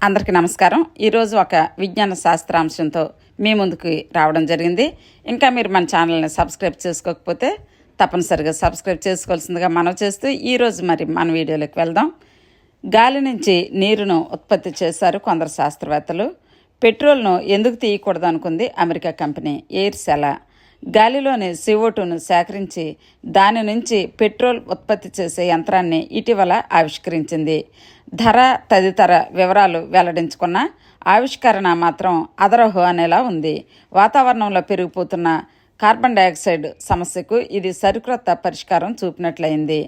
అందరికీ నమస్కారం. ఈరోజు ఒక విజ్ఞాన శాస్త్రాంశంతో మీ ముందుకు రావడం జరిగింది. ఇంకా మీరు మన ఛానల్ని సబ్స్క్రైబ్ చేసుకోకపోతే తప్పనిసరిగా సబ్స్క్రైబ్ చేసుకోవాల్సిందిగా మనవి చేస్తూ ఈరోజు మరి మన వీడియోలోకి వెళ్దాం. గాలి నుంచి నీరును ఉత్పత్తి చేశారు కొందరు శాస్త్రవేత్తలు. పెట్రోల్ను ఎందుకు తీయకూడదు అనుకుంది అమెరికా కంపెనీ ఎయిర్సెల్. గాలిలోని CO2ను సేకరించి దాని నుంచి పెట్రోల్ ఉత్పత్తి చేసే యంత్రాన్ని ఇటీవల ఆవిష్కరించింది. ధర తదితర వివరాలు వెల్లడించుకున్న ఆవిష్కరణ మాత్రం అదరహో అనేలా ఉంది. వాతావరణంలో పెరిగిపోతున్న కార్బన్ డయాక్సైడ్ సమస్యకు ఇది సరికొత్త పరిష్కారం చూపినట్లయింది.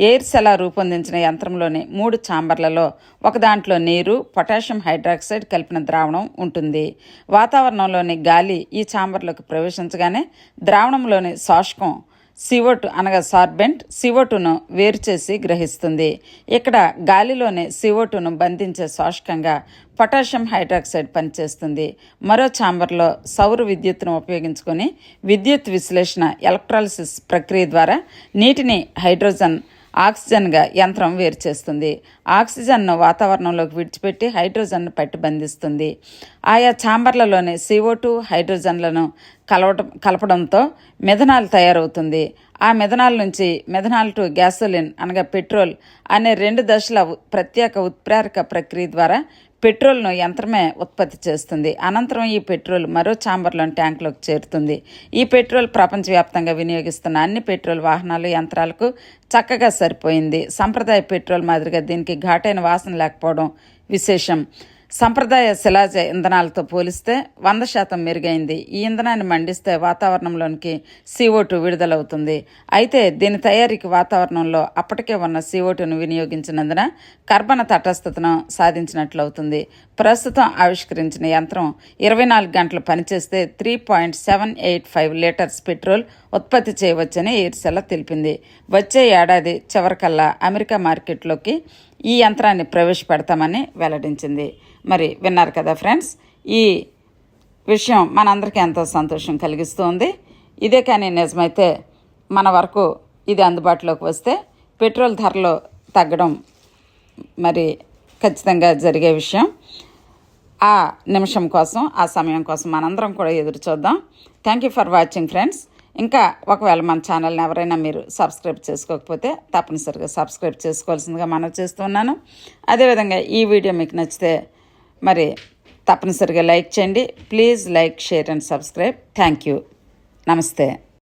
ఎయిర్సెల్ రూపొందించిన యంత్రంలోని 3 ఛాంబర్లలో ఒక దాంట్లో నీరు, పొటాషియం హైడ్రాక్సైడ్ కలిపిన ద్రావణం ఉంటుంది. వాతావరణంలోని గాలి ఈ ఛాంబర్లోకి ప్రవేశించగానే ద్రావణంలోని శోషకం CO2 అనగా సార్బెంట్ CO2ను వేరు చేసి గ్రహిస్తుంది. ఇక్కడ గాలిలోని CO2ను బంధించే శోషకంగా పొటాషియం హైడ్రాక్సైడ్ పనిచేస్తుంది. మరో ఛాంబర్లో సౌర విద్యుత్తును ఉపయోగించుకొని విద్యుత్ విశ్లేషణ ఎలక్ట్రాలిసిస్ ప్రక్రియ ద్వారా నీటిని ఆక్సిజన్గా యంత్రం వేరు చేస్తుంది. ఆక్సిజన్ను వాతావరణంలోకి విడిచిపెట్టి హైడ్రోజన్ను పట్టి బంధిస్తుంది. ఆయా ఛాంబర్లలోని CO2 హైడ్రోజన్లను కలపడంతో మెథనాల్ తయారవుతుంది. ఆ మెథనాల్ నుంచి మెథనాల్ టు గ్యాసోలిన్ అనగా పెట్రోల్ అనే 2 దశల ప్రత్యేక ఉత్ప్రేరక ప్రక్రియ ద్వారా పెట్రోల్ను యంత్రమే ఉత్పత్తి చేస్తుంది. అనంతరం ఈ పెట్రోల్ మరో ఛాంబర్లోని ట్యాంకులోకి చేరుతుంది. ఈ పెట్రోల్ ప్రపంచవ్యాప్తంగా వినియోగిస్తున్న అన్ని పెట్రోల్ వాహనాలు, యంత్రాలకు చక్కగా సరిపోయింది. సంప్రదాయ పెట్రోల్ మాదిరిగా దీనికి ఘాటైన వాసన లేకపోవడం విశేషం. సంప్రదాయ శిలాజ ఇంధనాలతో పోలిస్తే 100% మెరుగైంది. ఈ ఇంధనాన్ని మండిస్తే వాతావరణంలోనికి CO2 విడుదలవుతుంది. అయితే దీని తయారీకి వాతావరణంలో అప్పటికే ఉన్న CO2ను వినియోగించినందున కర్బన తటస్థతను సాధించినట్లవుతుంది. ప్రస్తుతం ఆవిష్కరించిన యంత్రం 24 గంటలు పనిచేస్తే 3.785 లీటర్స్ పెట్రోల్ ఉత్పత్తి చేయవచ్చని ఎయిర్సెల్ తెలిపింది. వచ్చే ఏడాది చివరికల్లా అమెరికా మార్కెట్లోకి ఈ యంత్రాన్ని ప్రవేశపెడతామని వెల్లడించింది. మరి విన్నారు కదా ఫ్రెండ్స్, ఈ విషయం మనందరికీ ఎంతో సంతోషం కలిగిస్తుంది. ఇదే కానీ నిజమైతే మన వరకు ఇది అందుబాటులోకి వస్తే పెట్రోల్ ధరలు తగ్గడం మరి ఖచ్చితంగా జరిగే విషయం. ఆ నిమిషం కోసం, ఆ సమయం కోసం మనందరం కూడా ఎదురు చూద్దాం. Thank you for watching friends. ఇంకా ఒకవేళ మన ఛానల్ని ఎవరైనా మీరు సబ్స్క్రైబ్ చేసుకోకపోతే తప్పనిసరిగా సబ్స్క్రైబ్ చేసుకోవాల్సిందిగా మనవి చేస్తున్నాను. అదేవిధంగా ఈ వీడియో మీకు నచ్చితే మరి తప్పనిసరిగా లైక్ చేయండి. Please like, share and subscribe. Thank you. నమస్తే.